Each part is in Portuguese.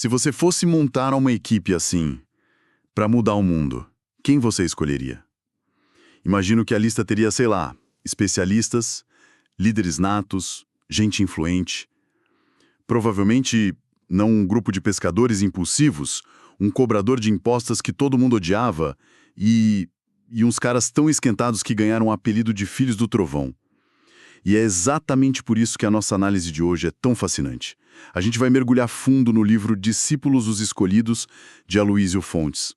Se você fosse montar uma equipe assim, para mudar o mundo, quem você escolheria? Imagino que a lista teria, sei lá, especialistas, líderes natos, gente influente. Provavelmente não um grupo de pescadores impulsivos, um cobrador de impostos que todo mundo odiava e uns caras tão esquentados que ganharam o apelido de Filhos do Trovão. E é exatamente por isso que a nossa análise de hoje é tão fascinante. A gente vai mergulhar fundo no livro Discípulos os Escolhidos, de Aloysio Fontes.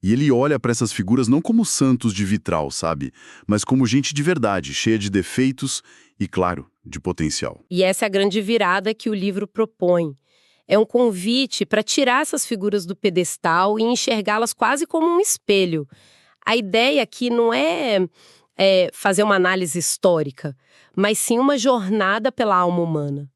E ele olha para essas figuras não como santos de vitral, sabe? Mas como gente de verdade, cheia de defeitos e, claro, de potencial. E essa é a grande virada que o livro propõe. É um convite para tirar essas figuras do pedestal e enxergá-las quase como um espelho. A ideia aqui não é fazer uma análise histórica, mas sim uma jornada pela alma humana.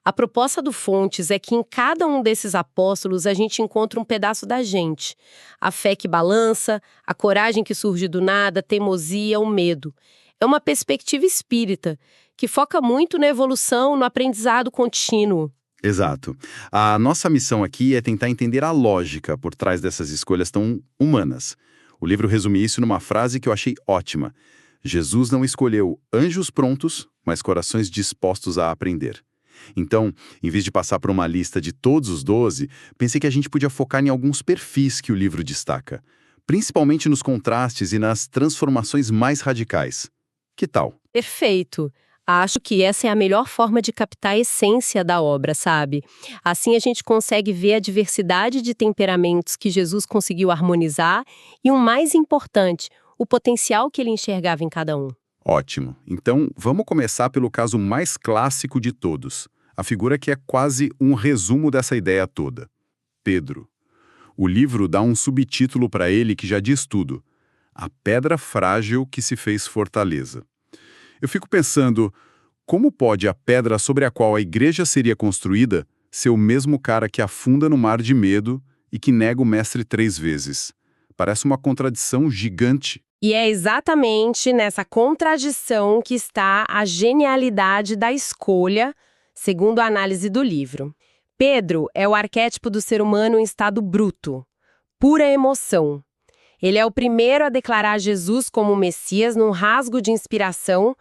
A proposta do Fontes é que em cada um desses apóstolos a gente encontra um pedaço da gente. A fé que balança, a coragem que surge do nada, a teimosia, o medo. É uma perspectiva espírita, que foca muito na evolução, no aprendizado contínuo. Exato. A nossa missão aqui é tentar entender a lógica por trás dessas escolhas tão humanas. O livro resume isso numa frase que eu achei ótima. Jesus não escolheu anjos prontos, mas corações dispostos a aprender. Então, em vez de passar por uma lista de todos os 12, pensei que a gente podia focar em alguns perfis que o livro destaca, principalmente nos contrastes e nas transformações mais radicais. Que tal? Perfeito. Acho que essa é a melhor forma de captar a essência da obra, sabe? Assim a gente consegue ver a diversidade de temperamentos que Jesus conseguiu harmonizar e, o mais importante, o potencial que ele enxergava em cada um. Ótimo. Então, vamos começar pelo caso mais clássico de todos. A figura que é quase um resumo dessa ideia toda. Pedro. O livro dá um subtítulo para ele que já diz tudo. A pedra frágil que se fez fortaleza. Eu fico pensando, como pode a pedra sobre a qual a igreja seria construída ser o mesmo cara que afunda no mar de medo e que nega o mestre 3 vezes? Parece uma contradição gigante. E é exatamente nessa contradição que está a genialidade da escolha, segundo a análise do livro. Pedro é o arquétipo do ser humano em estado bruto, pura emoção. Ele é o primeiro a declarar Jesus como Messias num rasgo de inspiração,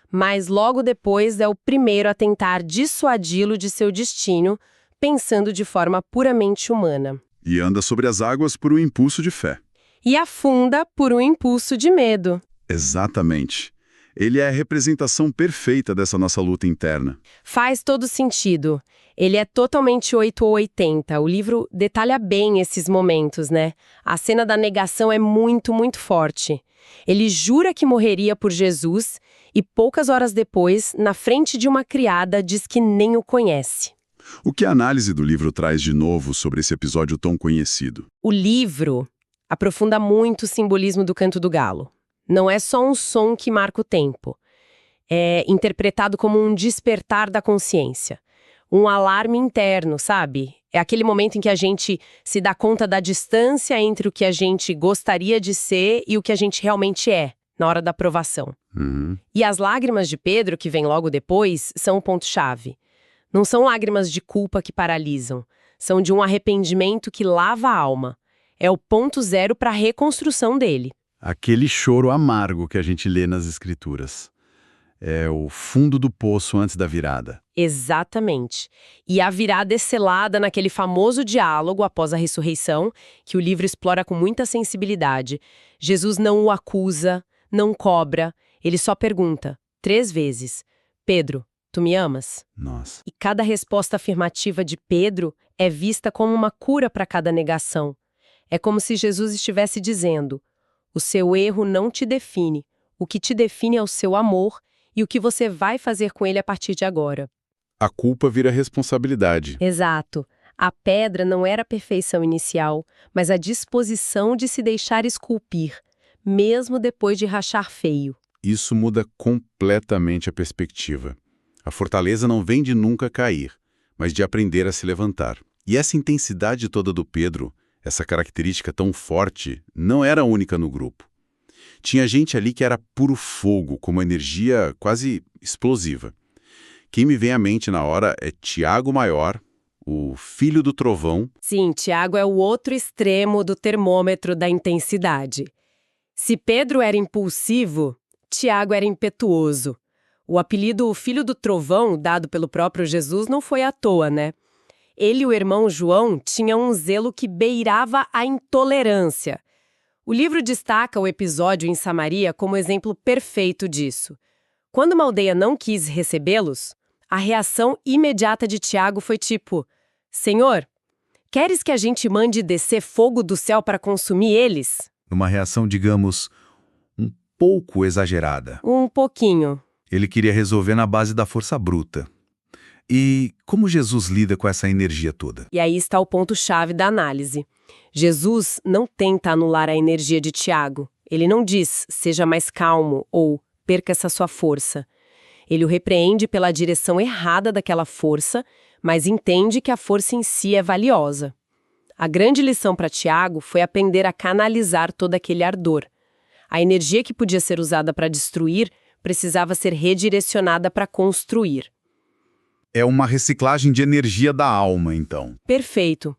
mas logo depois é o primeiro a tentar dissuadi-lo de seu destino, pensando de forma puramente humana. E anda sobre as águas por um impulso de fé. E afunda por um impulso de medo. Exatamente. Ele é a representação perfeita dessa nossa luta interna. Faz todo sentido. Ele é totalmente 8 ou 80. O livro detalha bem esses momentos, né? A cena da negação é muito, muito forte. Ele jura que morreria por Jesus e poucas horas depois, na frente de uma criada, diz que nem o conhece. O que a análise do livro traz de novo sobre esse episódio tão conhecido? O livro aprofunda muito o simbolismo do canto do galo. Não é só um som que marca o tempo. É interpretado como um despertar da consciência. Um alarme interno, sabe? É aquele momento em que a gente se dá conta da distância entre o que a gente gostaria de ser e o que a gente realmente é, na hora da aprovação. E as lágrimas de Pedro, que vem logo depois, são o ponto-chave. Não são lágrimas de culpa que paralisam. São de um arrependimento que lava a alma. É o ponto zero para a reconstrução dele. Aquele choro amargo que a gente lê nas escrituras. É o fundo do poço antes da virada. Exatamente. E a virada é selada naquele famoso diálogo após a ressurreição, que o livro explora com muita sensibilidade. Jesus não o acusa, não cobra, ele só pergunta, 3 vezes, Pedro, tu me amas? Nossa. E cada resposta afirmativa de Pedro é vista como uma cura para cada negação. É como se Jesus estivesse dizendo, o seu erro não te define, o que te define é o seu amor e o que você vai fazer com ele a partir de agora. A culpa vira responsabilidade. Exato. A pedra não era a perfeição inicial, mas a disposição de se deixar esculpir, mesmo depois de rachar feio. Isso muda completamente a perspectiva. A fortaleza não vem de nunca cair, mas de aprender a se levantar. E essa intensidade toda do Pedro, essa característica tão forte, não era única no grupo. Tinha gente ali que era puro fogo, com uma energia quase explosiva. Quem me vem à mente na hora é Tiago Maior, o filho do trovão. Sim, Tiago é o outro extremo do termômetro da intensidade. Se Pedro era impulsivo, Tiago era impetuoso. O apelido Filho do Trovão, dado pelo próprio Jesus, não foi à toa, né? Ele e o irmão João tinham um zelo que beirava a intolerância. O livro destaca o episódio em Samaria como exemplo perfeito disso. Quando uma aldeia não quis recebê-los, a reação imediata de Tiago foi tipo: Senhor, queres que a gente mande descer fogo do céu para consumir eles? Uma reação, digamos, um pouco exagerada. Um pouquinho. Ele queria resolver na base da força bruta. E como Jesus lida com essa energia toda? E aí está o ponto-chave da análise. Jesus não tenta anular a energia de Tiago. Ele não diz, seja mais calmo ou perca essa sua força. Ele o repreende pela direção errada daquela força, mas entende que a força em si é valiosa. A grande lição para Tiago foi aprender a canalizar todo aquele ardor. A energia que podia ser usada para destruir precisava ser redirecionada para construir. É uma reciclagem de energia da alma, então. Perfeito.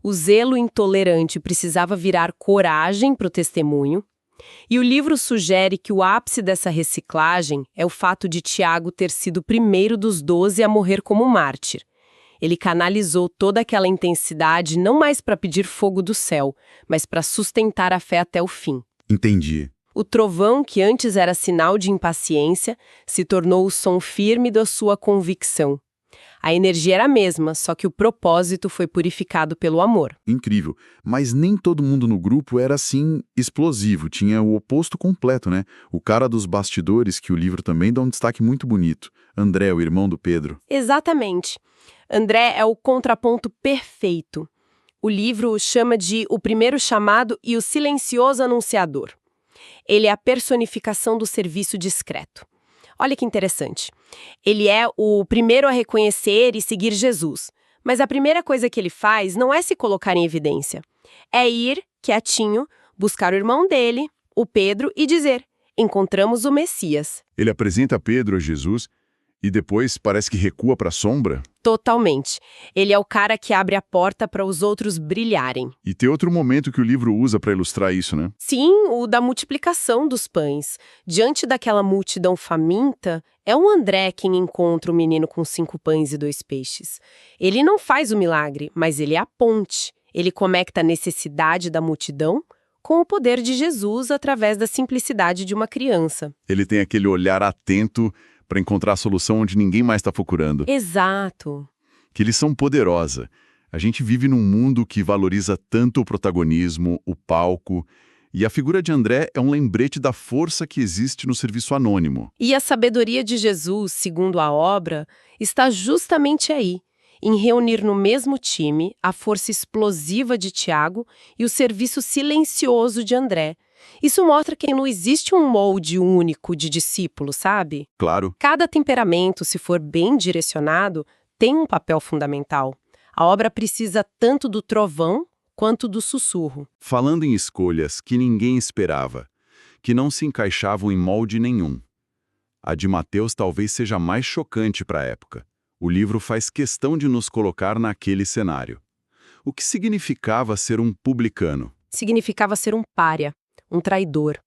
O zelo intolerante precisava virar coragem para o testemunho, e o livro sugere que o ápice dessa reciclagem é o fato de Tiago ter sido o primeiro dos 12 a morrer como mártir. Ele canalizou toda aquela intensidade não mais para pedir fogo do céu, mas para sustentar a fé até o fim. Entendi. O trovão, que antes era sinal de impaciência, se tornou o som firme da sua convicção. A energia era a mesma, só que o propósito foi purificado pelo amor. Incrível. Mas nem todo mundo no grupo era assim explosivo, tinha o oposto completo, né? O cara dos bastidores, que o livro também dá um destaque muito bonito. André, o irmão do Pedro. Exatamente. André é o contraponto perfeito. O livro o chama de o primeiro chamado e o silencioso anunciador. Ele é a personificação do serviço discreto. Olha que interessante. Ele é o primeiro a reconhecer e seguir Jesus. Mas a primeira coisa que ele faz não é se colocar em evidência. É ir, quietinho, buscar o irmão dele, o Pedro, e dizer: encontramos o Messias. Ele apresenta Pedro a Jesus e depois parece que recua para a sombra. Totalmente. Ele é o cara que abre a porta para os outros brilharem. E tem outro momento que o livro usa para ilustrar isso, né? Sim, o da multiplicação dos pães. Diante daquela multidão faminta, é o André quem encontra o menino com 5 pães e 2 peixes. Ele não faz o milagre, mas ele é a ponte. Ele conecta a necessidade da multidão com o poder de Jesus através da simplicidade de uma criança. Ele tem aquele olhar atento para encontrar a solução onde ninguém mais está procurando. Exato. Que lição poderosa. A gente vive num mundo que valoriza tanto o protagonismo, o palco, e a figura de André é um lembrete da força que existe no serviço anônimo. E a sabedoria de Jesus, segundo a obra, está justamente aí, em reunir no mesmo time a força explosiva de Tiago e o serviço silencioso de André. Isso mostra que não existe um molde único de discípulo, sabe? Claro. Cada temperamento, se for bem direcionado, tem um papel fundamental. A obra precisa tanto do trovão quanto do sussurro. Falando em escolhas que ninguém esperava, que não se encaixavam em molde nenhum. A de Mateus talvez seja mais chocante para a época. O livro faz questão de nos colocar naquele cenário. O que significava ser um publicano? Significava ser um pária, um traidor.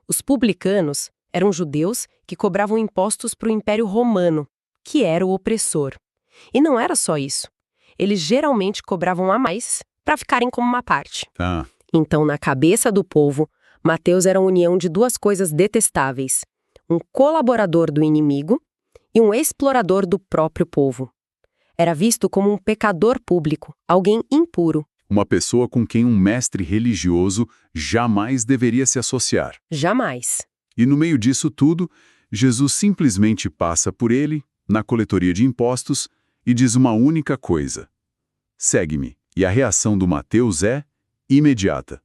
Os publicanos eram judeus que cobravam impostos para o Império Romano, que era o opressor. E não era só isso. Eles geralmente cobravam a mais para ficarem como uma parte. Então, na cabeça do povo, Mateus era a união de 2 coisas detestáveis: um colaborador do inimigo e um explorador do próprio povo. Era visto como um pecador público, alguém impuro. Uma pessoa com quem um mestre religioso jamais deveria se associar. Jamais. E no meio disso tudo, Jesus simplesmente passa por ele, na coletoria de impostos, e diz uma única coisa: segue-me. E a reação do Mateus é imediata.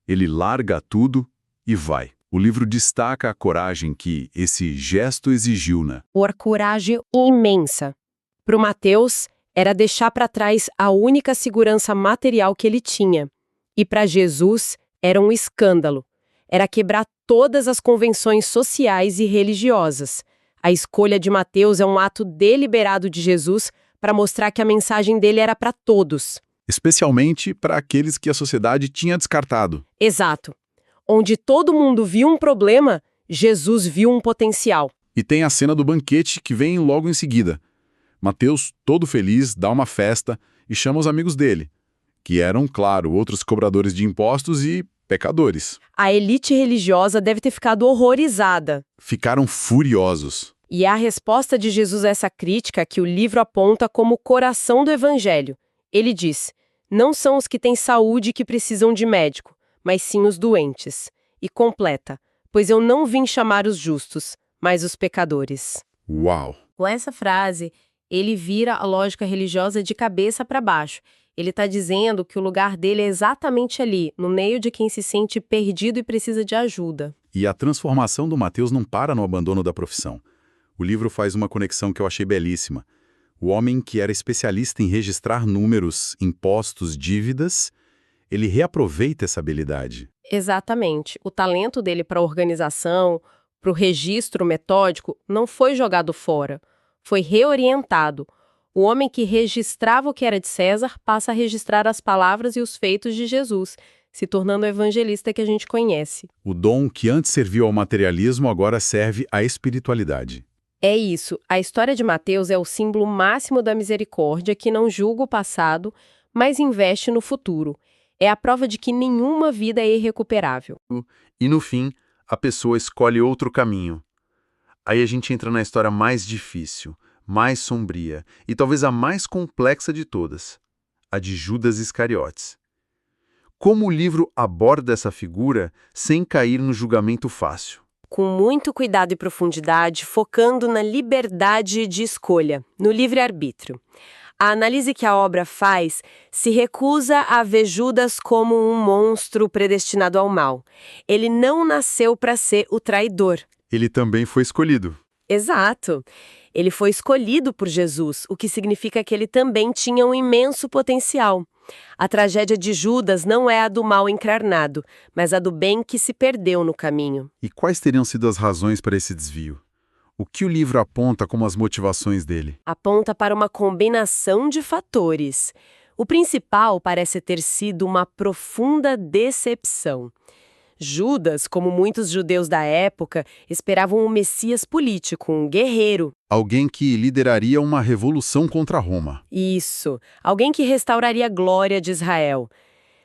Ele larga tudo e vai. O livro destaca a coragem que esse gesto exigiu, né? Uma coragem imensa. Para o Mateus, era deixar para trás a única segurança material que ele tinha. E para Jesus, era um escândalo. Era quebrar todas as convenções sociais e religiosas. A escolha de Mateus é um ato deliberado de Jesus para mostrar que a mensagem dele era para todos. Especialmente para aqueles que a sociedade tinha descartado. Exato. Onde todo mundo viu um problema, Jesus viu um potencial. E tem a cena do banquete que vem logo em seguida. Mateus, todo feliz, dá uma festa e chama os amigos dele, que eram, claro, outros cobradores de impostos e pecadores. A elite religiosa deve ter ficado horrorizada. Ficaram furiosos. E é a resposta de Jesus a essa crítica que o livro aponta como o coração do evangelho. Ele diz: não são os que têm saúde que precisam de médico, mas sim os doentes. E completa: pois eu não vim chamar os justos, mas os pecadores. Uau! Com essa frase, ele vira a lógica religiosa de cabeça para baixo. Ele está dizendo que o lugar dele é exatamente ali, no meio de quem se sente perdido e precisa de ajuda. E a transformação do Mateus não para no abandono da profissão. O livro faz uma conexão que eu achei belíssima. O homem que era especialista em registrar números, impostos, dívidas, ele reaproveita essa habilidade. Exatamente. O talento dele para a organização, para o registro metódico, não foi jogado fora. Foi reorientado. O homem que registrava o que era de César passa a registrar as palavras e os feitos de Jesus, se tornando o evangelista que a gente conhece. O dom que antes serviu ao materialismo agora serve à espiritualidade. É isso. A história de Mateus é o símbolo máximo da misericórdia que não julga o passado, mas investe no futuro. É a prova de que nenhuma vida é irrecuperável. E no fim, a pessoa escolhe outro caminho. Aí a gente entra na história mais difícil, mais sombria e talvez a mais complexa de todas, a de Judas Iscariotes. Como o livro aborda essa figura sem cair no julgamento fácil? Com muito cuidado e profundidade, focando na liberdade de escolha, no livre-arbítrio. A análise que a obra faz se recusa a ver Judas como um monstro predestinado ao mal. Ele não nasceu para ser o traidor. Ele também foi escolhido. Exato. Ele foi escolhido por Jesus, o que significa que ele também tinha um imenso potencial. A tragédia de Judas não é a do mal encarnado, mas a do bem que se perdeu no caminho. E quais teriam sido as razões para esse desvio? O que o livro aponta como as motivações dele? Aponta para uma combinação de fatores. O principal parece ter sido uma profunda decepção. Judas, como muitos judeus da época, esperavam um messias político, um guerreiro. Alguém que lideraria uma revolução contra Roma. Isso, alguém que restauraria a glória de Israel.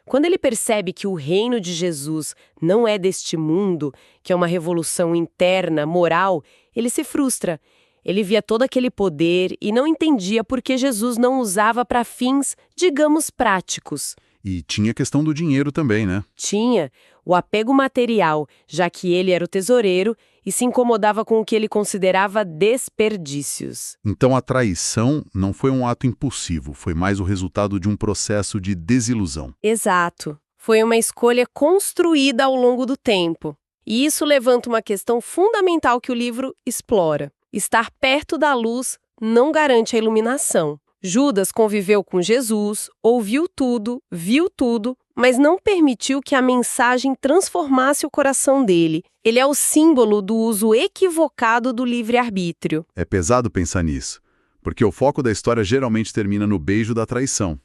Quando ele percebe que o reino de Jesus não é deste mundo, que é uma revolução interna, moral, ele se frustra. Ele via todo aquele poder e não entendia por que Jesus não usava para fins, digamos, práticos. E tinha a questão do dinheiro também, né? Tinha o apego material, já que ele era o tesoureiro e se incomodava com o que ele considerava desperdícios. Então a traição não foi um ato impulsivo, foi mais o resultado de um processo de desilusão. Exato. Foi uma escolha construída ao longo do tempo. E isso levanta uma questão fundamental que o livro explora. Estar perto da luz não garante a iluminação. Judas conviveu com Jesus, ouviu tudo, viu tudo, mas não permitiu que a mensagem transformasse o coração dele. Ele é o símbolo do uso equivocado do livre-arbítrio. É pesado pensar nisso, porque o foco da história geralmente termina no beijo da traição.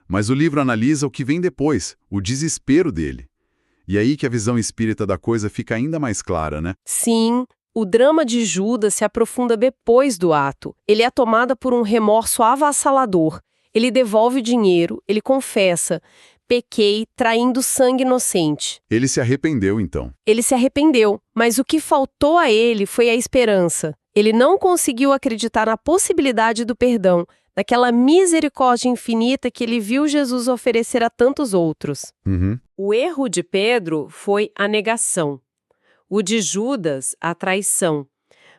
Mas o livro analisa o que vem depois, o desespero dele. E é aí que a visão espírita da coisa fica ainda mais clara, né? Sim. O drama de Judas se aprofunda depois do ato. Ele é tomado por um remorso avassalador. Ele devolve o dinheiro, ele confessa: pequei, traindo sangue inocente. Ele se arrependeu, então. Ele se arrependeu, mas o que faltou a ele foi a esperança. Ele não conseguiu acreditar na possibilidade do perdão, daquela misericórdia infinita que ele viu Jesus oferecer a tantos outros. O erro de Pedro foi a negação. O de Judas, a traição.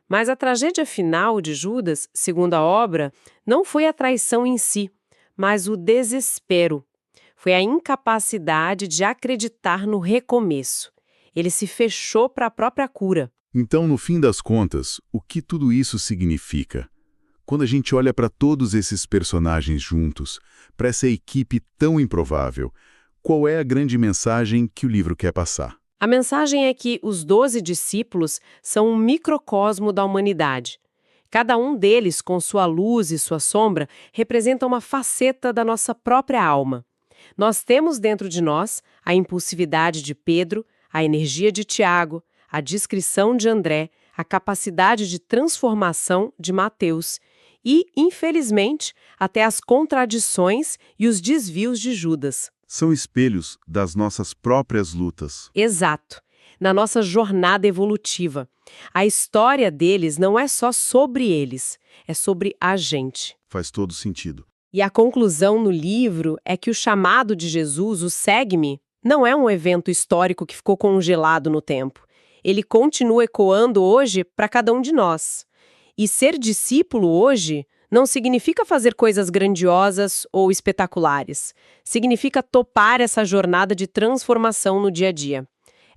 Mas a tragédia final de Judas, segundo a obra, não foi a traição em si, mas o desespero. Foi a incapacidade de acreditar no recomeço. Ele se fechou para a própria cura. Então, no fim das contas, o que tudo isso significa? Quando a gente olha para todos esses personagens juntos, para essa equipe tão improvável, qual é a grande mensagem que o livro quer passar? A mensagem é que os 12 discípulos são um microcosmo da humanidade. Cada um deles, com sua luz e sua sombra, representa uma faceta da nossa própria alma. Nós temos dentro de nós a impulsividade de Pedro, a energia de Tiago, a discrição de André, a capacidade de transformação de Mateus e, infelizmente, até as contradições e os desvios de Judas. São espelhos das nossas próprias lutas. Exato. Na nossa jornada evolutiva. A história deles não é só sobre eles, é sobre a gente. Faz todo sentido. E a conclusão no livro é que o chamado de Jesus, o segue-me, não é um evento histórico que ficou congelado no tempo. Ele continua ecoando hoje para cada um de nós. E ser discípulo hoje não significa fazer coisas grandiosas ou espetaculares. Significa topar essa jornada de transformação no dia a dia.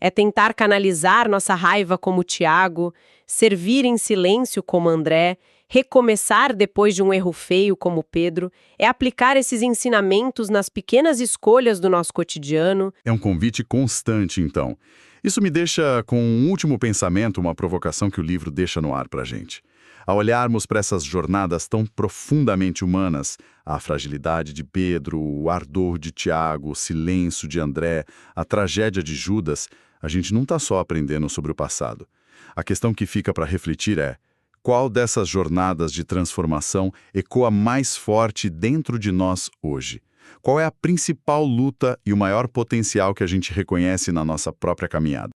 É tentar canalizar nossa raiva como Tiago, servir em silêncio como André, recomeçar depois de um erro feio como Pedro, é aplicar esses ensinamentos nas pequenas escolhas do nosso cotidiano. É um convite constante, então. Isso me deixa com um último pensamento, uma provocação que o livro deixa no ar para a gente. Ao olharmos para essas jornadas tão profundamente humanas, a fragilidade de Pedro, o ardor de Tiago, o silêncio de André, a tragédia de Judas, a gente não está só aprendendo sobre o passado. A questão que fica para refletir é: qual dessas jornadas de transformação ecoa mais forte dentro de nós hoje? Qual é a principal luta e o maior potencial que a gente reconhece na nossa própria caminhada?